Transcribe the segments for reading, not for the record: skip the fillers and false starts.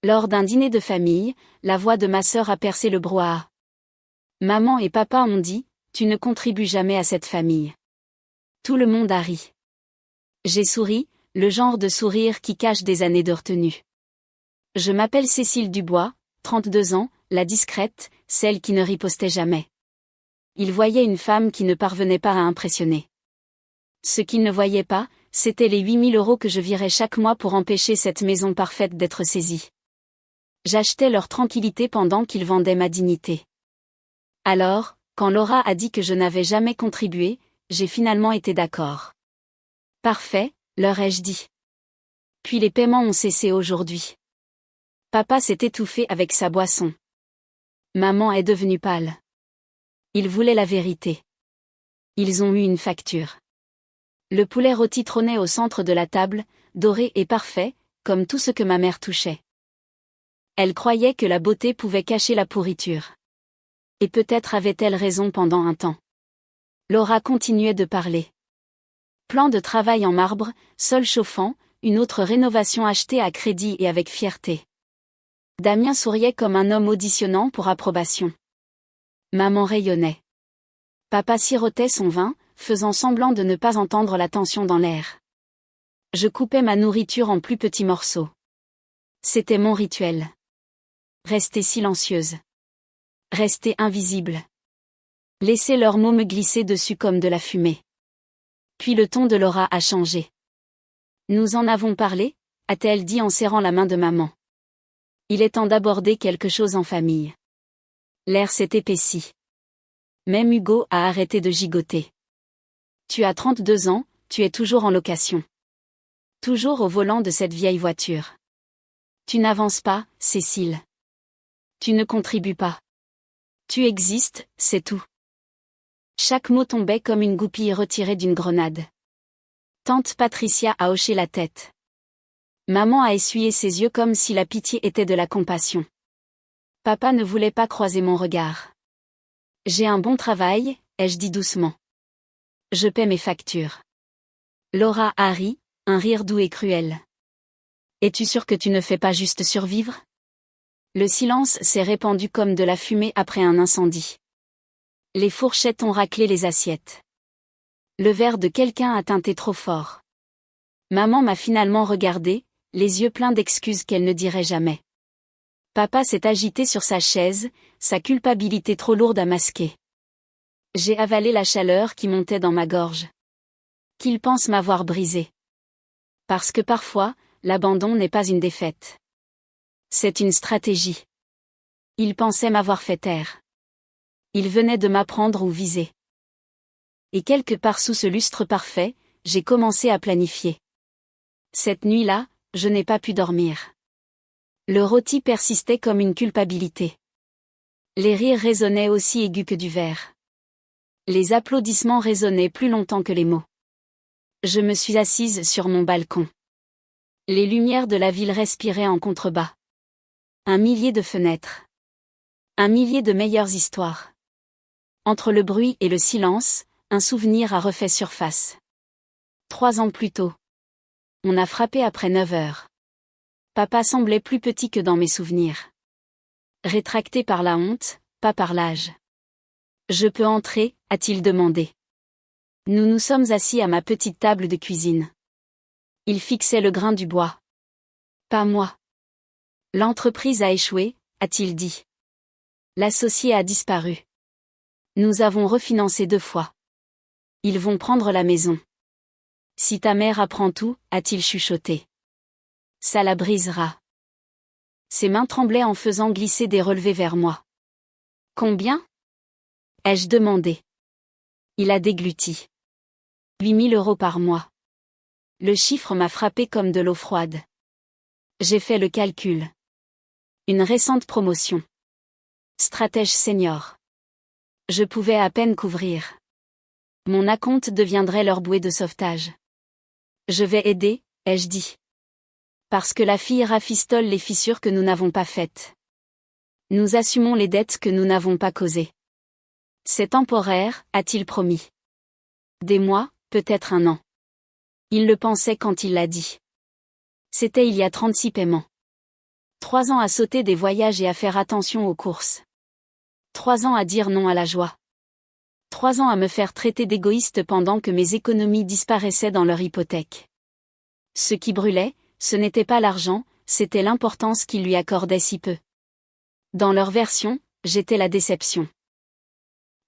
Lors d'un dîner de famille, la voix de ma sœur a percé le brouhaha. Maman et papa ont dit, tu ne contribues jamais à cette famille. Tout le monde a ri. J'ai souri, le genre de sourire qui cache des années de retenue. Je m'appelle Cécile Dubois, 32 ans, la discrète, celle qui ne ripostait jamais. Il voyait une femme qui ne parvenait pas à impressionner. Ce qu'il ne voyait pas, c'était les 8 000 € que je virais chaque mois pour empêcher cette maison parfaite d'être saisie. J'achetais leur tranquillité pendant qu'ils vendaient ma dignité. Alors, quand Laura a dit que je n'avais jamais contribué, j'ai finalement été d'accord. Parfait, leur ai-je dit. Puis les paiements ont cessé aujourd'hui. Papa s'est étouffé avec sa boisson. Maman est devenue pâle. Ils voulaient la vérité. Ils ont eu une facture. Le poulet rôti trônait au centre de la table, doré et parfait, comme tout ce que ma mère touchait. Elle croyait que la beauté pouvait cacher la pourriture. Et peut-être avait-elle raison pendant un temps. Laura continuait de parler. Plan de travail en marbre, sol chauffant, une autre rénovation achetée à crédit et avec fierté. Damien souriait comme un homme auditionnant pour approbation. Maman rayonnait. Papa sirotait son vin, faisant semblant de ne pas entendre la tension dans l'air. Je coupais ma nourriture en plus petits morceaux. C'était mon rituel. Rester silencieuse. Rester invisible. Laisser leurs mots me glisser dessus comme de la fumée. Puis le ton de Laura a changé. Nous en avons parlé, a-t-elle dit en serrant la main de maman. Il est temps d'aborder quelque chose en famille. L'air s'est épaissi. Même Hugo a arrêté de gigoter. Tu as 32 ans, tu es toujours en location. Toujours au volant de cette vieille voiture. Tu n'avances pas, Cécile. Tu ne contribues pas. Tu existes, c'est tout. Chaque mot tombait comme une goupille retirée d'une grenade. Tante Patricia a hoché la tête. Maman a essuyé ses yeux comme si la pitié était de la compassion. Papa ne voulait pas croiser mon regard. J'ai un bon travail, ai-je dit doucement. Je paie mes factures. Laura a ri, un rire doux et cruel. Es-tu sûre que tu ne fais pas juste survivre? Le silence s'est répandu comme de la fumée après un incendie. Les fourchettes ont raclé les assiettes. Le verre de quelqu'un a tinté trop fort. Maman m'a finalement regardé, les yeux pleins d'excuses qu'elle ne dirait jamais. Papa s'est agité sur sa chaise, sa culpabilité trop lourde à masquer. J'ai avalé la chaleur qui montait dans ma gorge. Qu'il pense m'avoir brisé. Parce que parfois, l'abandon n'est pas une défaite. C'est une stratégie. Il pensait m'avoir fait taire. Il venait de m'apprendre où viser. Et quelque part sous ce lustre parfait, j'ai commencé à planifier. Cette nuit-là, je n'ai pas pu dormir. Le rôti persistait comme une culpabilité. Les rires résonnaient aussi aigus que du verre. Les applaudissements résonnaient plus longtemps que les mots. Je me suis assise sur mon balcon. Les lumières de la ville respiraient en contrebas. 1 000 de fenêtres. 1 000 de meilleures histoires. Entre le bruit et le silence, un souvenir a refait surface. 3 ans plus tôt. On a frappé après 9 heures. Papa semblait plus petit que dans mes souvenirs. Rétracté par la honte, pas par l'âge. Je peux entrer, a-t-il demandé. Nous nous sommes assis à ma petite table de cuisine. Il fixait le grain du bois. Pas moi. L'entreprise a échoué, a-t-il dit. L'associé a disparu. Nous avons refinancé 2 fois. Ils vont prendre la maison. Si ta mère apprend tout, a-t-il chuchoté. Ça la brisera. Ses mains tremblaient en faisant glisser des relevés vers moi. Combien? Ai-je demandé. Il a dégluti. 8 000 € par mois. Le chiffre m'a frappé comme de l'eau froide. J'ai fait le calcul. Une récente promotion. Stratège senior. Je pouvais à peine couvrir. Mon acompte deviendrait leur bouée de sauvetage. Je vais aider, ai-je dit. Parce que la fille rafistole les fissures que nous n'avons pas faites. Nous assumons les dettes que nous n'avons pas causées. C'est temporaire, a-t-il promis. Des mois, peut-être un an. Il le pensait quand il l'a dit. C'était il y a 36 paiements. 3 ans à sauter des voyages et à faire attention aux courses. 3 ans à dire non à la joie. 3 ans à me faire traiter d'égoïste pendant que mes économies disparaissaient dans leur hypothèque. Ce qui brûlait, ce n'était pas l'argent, c'était l'importance qu'ils lui accordaient si peu. Dans leur version, j'étais la déception.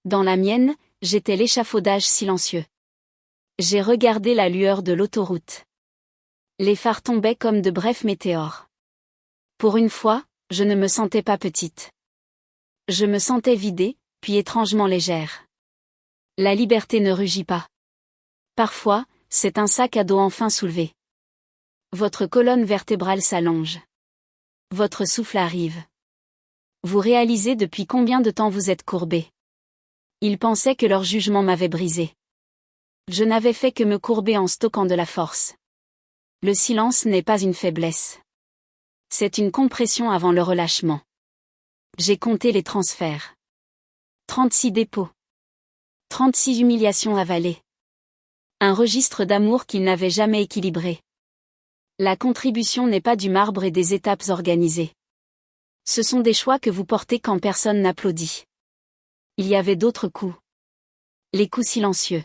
Dans la mienne, j'étais l'échafaudage silencieux. J'ai regardé la lueur de l'autoroute. Les phares tombaient comme de brefs météores. Pour une fois, je ne me sentais pas petite. Je me sentais vidée, puis étrangement légère. La liberté ne rugit pas. Parfois, c'est un sac à dos enfin soulevé. Votre colonne vertébrale s'allonge. Votre souffle arrive. Vous réalisez depuis combien de temps vous êtes courbé. Ils pensaient que leur jugement m'avait brisé. Je n'avais fait que me courber en stockant de la force. Le silence n'est pas une faiblesse. C'est une compression avant le relâchement. J'ai compté les transferts. 36 dépôts. 36 humiliations avalées. Un registre d'amour qu'il n'avait jamais équilibré. La contribution n'est pas du marbre et des étapes organisées. Ce sont des choix que vous portez quand personne n'applaudit. Il y avait d'autres coups. Les coups silencieux.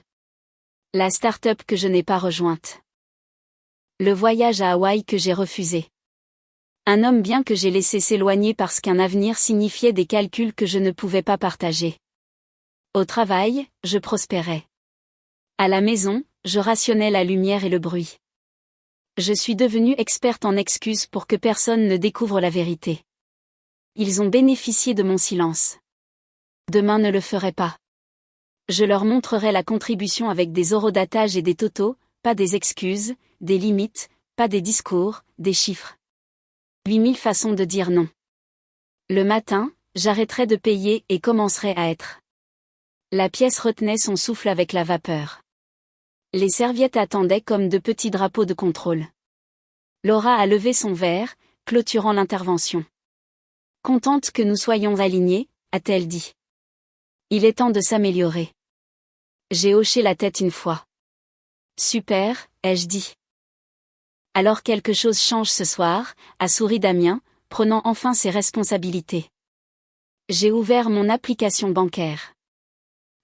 La start-up que je n'ai pas rejointe. Le voyage à Hawaï que j'ai refusé. Un homme bien que j'ai laissé s'éloigner parce qu'un avenir signifiait des calculs que je ne pouvais pas partager. Au travail, je prospérais. À la maison, je rationnais la lumière et le bruit. Je suis devenue experte en excuses pour que personne ne découvre la vérité. Ils ont bénéficié de mon silence. Demain ne le ferait pas. Je leur montrerai la contribution avec des horodatages et des totaux, pas des excuses, des limites, pas des discours, des chiffres. 8000 façons de dire non. Le matin, j'arrêterai de payer et commencerai à être. La pièce retenait son souffle avec la vapeur. Les serviettes attendaient comme de petits drapeaux de contrôle. Laura a levé son verre, clôturant l'intervention. Contente que nous soyons alignés, a-t-elle dit. Il est temps de s'améliorer. J'ai hoché la tête une fois. Super, ai-je dit. Alors quelque chose change ce soir, a souri Damien, prenant enfin ses responsabilités. J'ai ouvert mon application bancaire.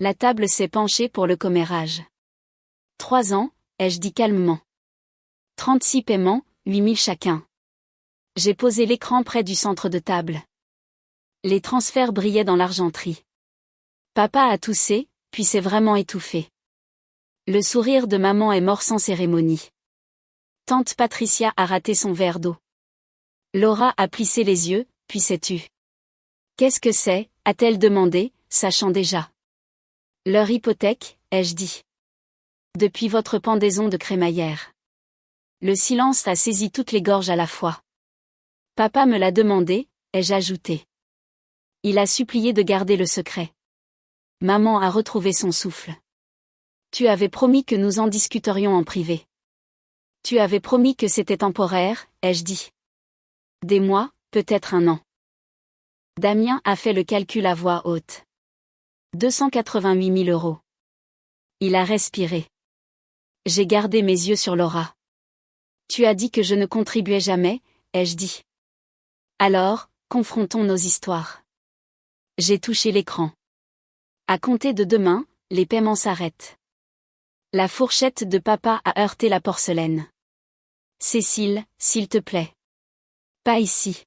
La table s'est penchée pour le commérage. 3 ans, ai-je dit calmement. 36 paiements, 8000 chacun. J'ai posé l'écran près du centre de table. Les transferts brillaient dans l'argenterie. Papa a toussé, puis s'est vraiment étouffé. Le sourire de maman est mort sans cérémonie. Tante Patricia a raté son verre d'eau. Laura a plissé les yeux, puis s'est tue. Qu'est-ce que c'est, a-t-elle demandé, sachant déjà. Leur hypothèque, ai-je dit. Depuis votre pendaison de crémaillère. Le silence a saisi toutes les gorges à la fois. Papa me l'a demandé, ai-je ajouté. Il a supplié de garder le secret. Maman a retrouvé son souffle. Tu avais promis que nous en discuterions en privé. Tu avais promis que c'était temporaire, ai-je dit. Des mois, peut-être un an. Damien a fait le calcul à voix haute. 288 000 €. Il a respiré. J'ai gardé mes yeux sur Laura. Tu as dit que je ne contribuais jamais, ai-je dit. Alors, confrontons nos histoires. J'ai touché l'écran. À compter de demain, les paiements s'arrêtent. La fourchette de papa a heurté la porcelaine. Cécile, s'il te plaît. Pas ici.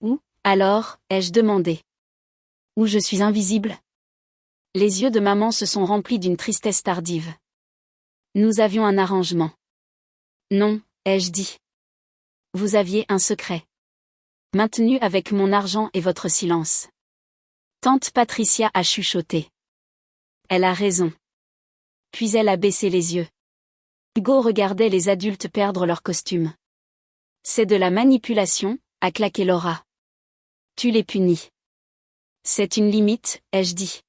Où, alors, ai-je demandé. Où je suis invisible? Les yeux de maman se sont remplis d'une tristesse tardive. Nous avions un arrangement. Non, ai-je dit. Vous aviez un secret. Maintenu avec mon argent et votre silence. Tante Patricia a chuchoté. Elle a raison. Puis elle a baissé les yeux. Hugo regardait les adultes perdre leur costume. C'est de la manipulation, a claqué Laura. Tu les punis. C'est une limite, ai-je dit.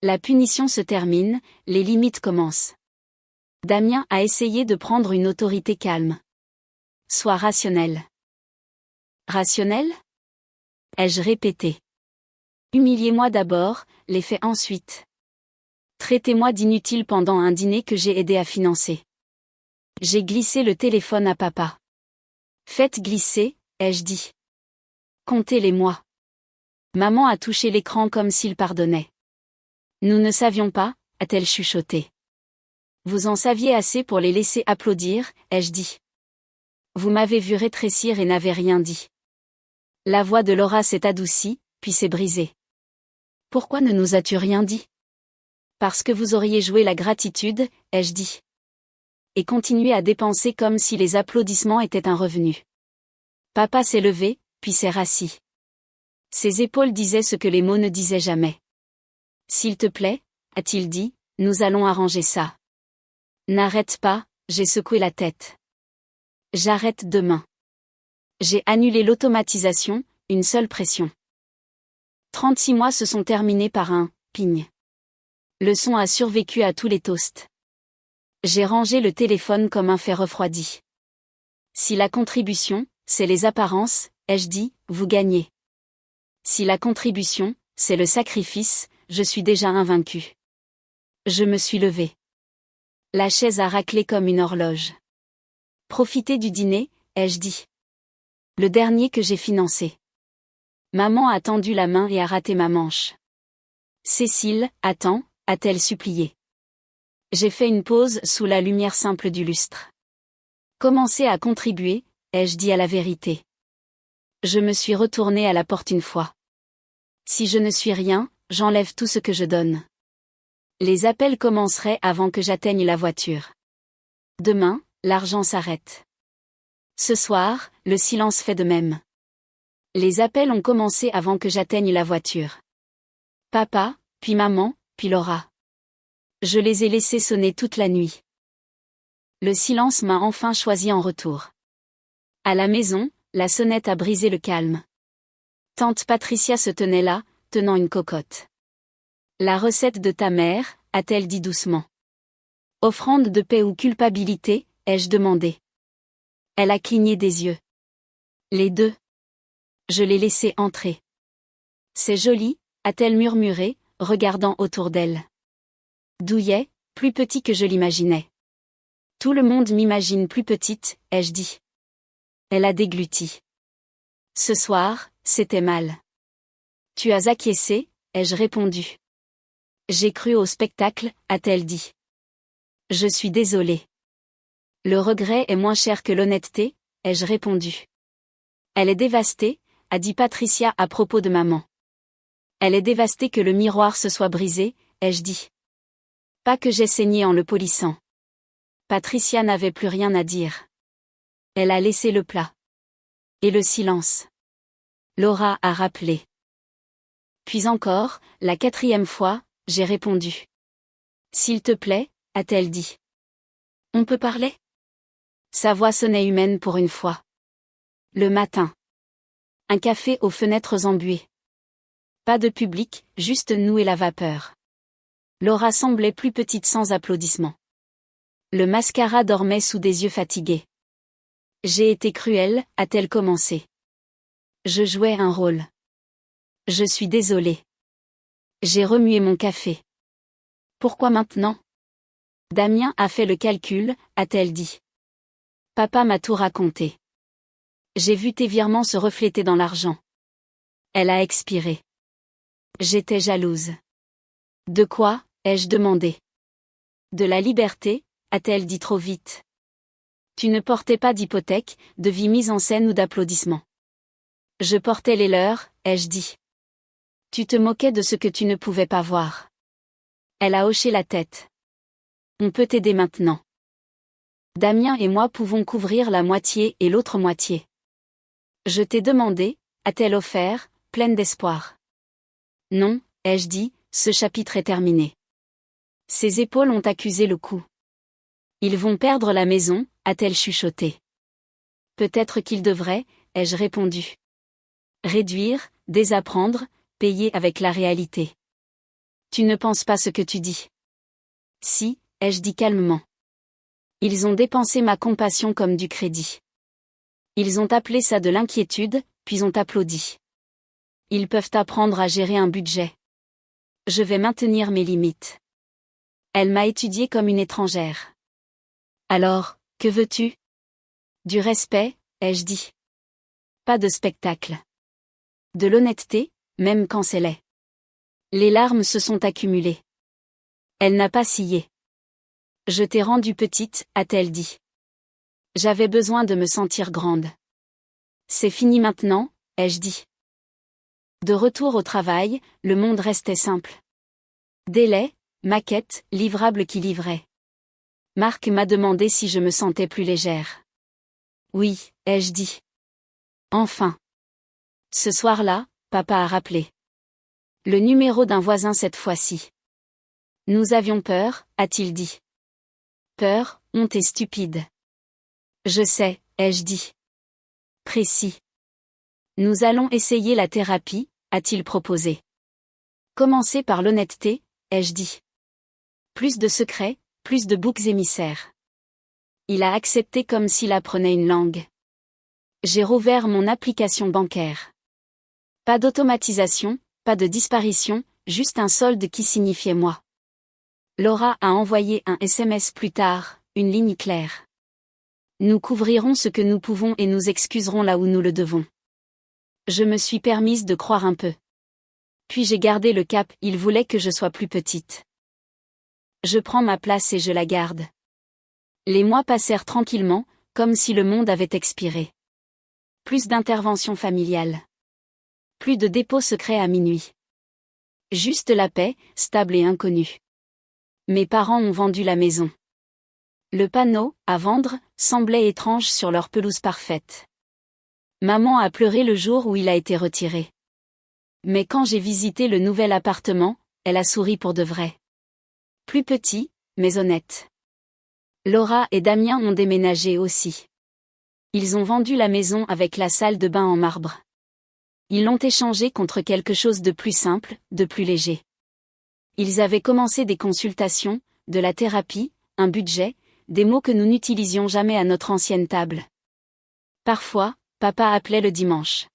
La punition se termine, les limites commencent. Damien a essayé de prendre une autorité calme. Sois rationnel. Rationnel? Ai-je répété. Humiliez-moi d'abord, les faits ensuite. Traitez-moi d'inutile pendant un dîner que j'ai aidé à financer. J'ai glissé le téléphone à papa. Faites glisser, ai-je dit. Comptez les mois. Maman a touché l'écran comme s'il pardonnait. Nous ne savions pas, a-t-elle chuchoté. Vous en saviez assez pour les laisser applaudir, ai-je dit. Vous m'avez vu rétrécir et n'avez rien dit. La voix de Laura s'est adoucie, puis s'est brisée. Pourquoi ne nous as-tu rien dit? Parce que vous auriez joué la gratitude, ai-je dit. Et continué à dépenser comme si les applaudissements étaient un revenu. Papa s'est levé, puis s'est rassis. Ses épaules disaient ce que les mots ne disaient jamais. S'il te plaît, a-t-il dit, nous allons arranger ça. N'arrête pas, j'ai secoué la tête. J'arrête demain. J'ai annulé l'automatisation, une seule pression. 36 mois se sont terminés par un « ping ». Le son a survécu à tous les toasts. J'ai rangé le téléphone comme un fait refroidi. Si la contribution, c'est les apparences, ai-je dit, vous gagnez. Si la contribution, c'est le sacrifice, je suis déjà invaincu. Je me suis levé. La chaise a raclé comme une horloge. Profitez du dîner, ai-je dit. Le dernier que j'ai financé. Maman a tendu la main et a raté ma manche. Cécile, attends, a-t-elle supplié. J'ai fait une pause sous la lumière simple du lustre. Commencez à contribuer, ai-je dit à la vérité. Je me suis retournée à la porte une fois. Si je ne suis rien, j'enlève tout ce que je donne. Les appels commenceraient avant que j'atteigne la voiture. Demain, l'argent s'arrête. Ce soir, le silence fait de même. Les appels ont commencé avant que j'atteigne la voiture. Papa, puis maman, puis Laura. Je les ai laissés sonner toute la nuit. Le silence m'a enfin choisi en retour. À la maison, la sonnette a brisé le calme. Tante Patricia se tenait là, tenant une cocotte. La recette de ta mère, a-t-elle dit doucement. Offrande de paix ou culpabilité, ai-je demandé. Elle a cligné des yeux. Les deux. Je l'ai laissé entrer. C'est joli, a-t-elle murmuré, regardant autour d'elle. Douillet, plus petit que je l'imaginais. Tout le monde m'imagine plus petite, ai-je dit. Elle a dégluti. Ce soir, c'était mal. Tu as acquiescé, ai-je répondu. J'ai cru au spectacle, a-t-elle dit. Je suis désolée. Le regret est moins cher que l'honnêteté, ai-je répondu. Elle est dévastée, a dit Patricia à propos de maman. Elle est dévastée que le miroir se soit brisé, ai-je dit. Pas que j'ai saigné en le polissant. Patricia n'avait plus rien à dire. Elle a laissé le plat. Et le silence. Laura a rappelé. Puis encore, la 4e fois, j'ai répondu. S'il te plaît, a-t-elle dit. On peut parler? Sa voix sonnait humaine pour une fois. Le matin. Un café aux fenêtres embuées. Pas de public, juste nous et la vapeur. Laura semblait plus petite sans applaudissements. Le mascara dormait sous des yeux fatigués. J'ai été cruelle, a-t-elle commencé. Je jouais un rôle. Je suis désolée. J'ai remué mon café. Pourquoi maintenant? Damien a fait le calcul, a-t-elle dit. Papa m'a tout raconté. J'ai vu tes virements se refléter dans l'argent. Elle a expiré. J'étais jalouse. De quoi, ai-je demandé. De la liberté, a-t-elle dit trop vite. Tu ne portais pas d'hypothèque, de vie mise en scène ou d'applaudissements. Je portais les leurs, ai-je dit. Tu te moquais de ce que tu ne pouvais pas voir. Elle a hoché la tête. On peut t'aider maintenant. Damien et moi pouvons couvrir la moitié et l'autre moitié. Je t'ai demandé, a-t-elle offert, pleine d'espoir. Non, ai-je dit, ce chapitre est terminé. Ses épaules ont accusé le coup. Ils vont perdre la maison, a-t-elle chuchoté. Peut-être qu'ils devraient, ai-je répondu. Réduire, désapprendre, payer avec la réalité. Tu ne penses pas ce que tu dis. Si, ai-je dit calmement. Ils ont dépensé ma compassion comme du crédit. Ils ont appelé ça de l'inquiétude, puis ont applaudi. Ils peuvent apprendre à gérer un budget. Je vais maintenir mes limites. Elle m'a étudiée comme une étrangère. Alors, que veux-tu? Du respect, ai-je dit. Pas de spectacle. De l'honnêteté, même quand c'est laid. Les larmes se sont accumulées. Elle n'a pas scié. Je t'ai rendue petite, a-t-elle dit. J'avais besoin de me sentir grande. C'est fini maintenant, ai-je dit. De retour au travail, le monde restait simple. Délai, maquette, livrable qui livrait. Marc m'a demandé si je me sentais plus légère. Oui, ai-je dit. Enfin. Ce soir-là, papa a rappelé. Le numéro d'un voisin cette fois-ci. Nous avions peur, a-t-il dit. Peur, honte et stupide. Je sais, ai-je dit. Précis. Nous allons essayer la thérapie, a-t-il proposé. Commencer par l'honnêteté, ai-je dit. Plus de secrets, plus de boucs émissaires. Il a accepté comme s'il apprenait une langue. J'ai rouvert mon application bancaire. Pas d'automatisation, pas de disparition, juste un solde qui signifiait moi. Laura a envoyé un SMS plus tard, une ligne claire. Nous couvrirons ce que nous pouvons et nous excuserons là où nous le devons. Je me suis permise de croire un peu. Puis j'ai gardé le cap, il voulait que je sois plus petite. Je prends ma place et je la garde. Les mois passèrent tranquillement, comme si le monde avait expiré. Plus d'interventions familiales. Plus de dépôts secrets à minuit. Juste la paix, stable et inconnue. Mes parents ont vendu la maison. Le panneau, à vendre, semblait étrange sur leur pelouse parfaite. Maman a pleuré le jour où il a été retiré. Mais quand j'ai visité le nouvel appartement, elle a souri pour de vrai. Plus petit, mais honnête. Laura et Damien ont déménagé aussi. Ils ont vendu la maison avec la salle de bain en marbre. Ils l'ont échangée contre quelque chose de plus simple, de plus léger. Ils avaient commencé des consultations, de la thérapie, un budget, des mots que nous n'utilisions jamais à notre ancienne table. Parfois, papa appelait le dimanche.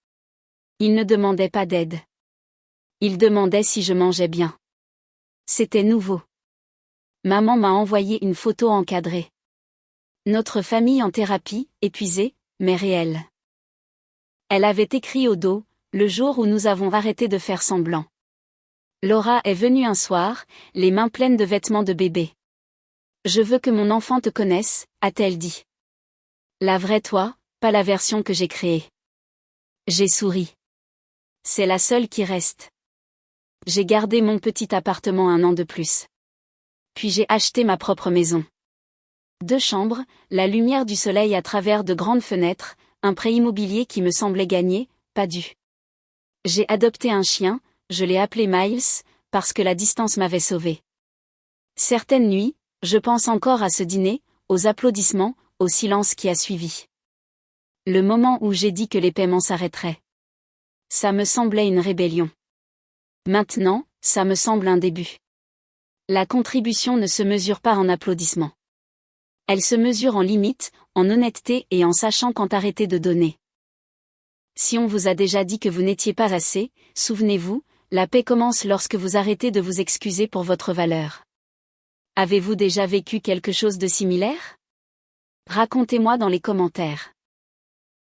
Il ne demandait pas d'aide. Il demandait si je mangeais bien. C'était nouveau. Maman m'a envoyé une photo encadrée. Notre famille en thérapie, épuisée, mais réelle. Elle avait écrit au dos, le jour où nous avons arrêté de faire semblant. Laura est venue un soir, les mains pleines de vêtements de bébé. Je veux que mon enfant te connaisse, a-t-elle dit. La vraie toi, pas la version que j'ai créée. J'ai souri. C'est la seule qui reste. J'ai gardé mon petit appartement 1 an de plus. Puis j'ai acheté ma propre maison. 2 chambres, la lumière du soleil à travers de grandes fenêtres, un prêt immobilier qui me semblait gagné, pas dû. J'ai adopté un chien, je l'ai appelé Miles, parce que la distance m'avait sauvé. Certaines nuits, je pense encore à ce dîner, aux applaudissements, au silence qui a suivi. Le moment où j'ai dit que les paiements s'arrêteraient. Ça me semblait une rébellion. Maintenant, ça me semble un début. La contribution ne se mesure pas en applaudissements. Elle se mesure en limite, en honnêteté et en sachant quand arrêter de donner. Si on vous a déjà dit que vous n'étiez pas assez, souvenez-vous, la paix commence lorsque vous arrêtez de vous excuser pour votre valeur. Avez-vous déjà vécu quelque chose de similaire? Racontez-moi dans les commentaires.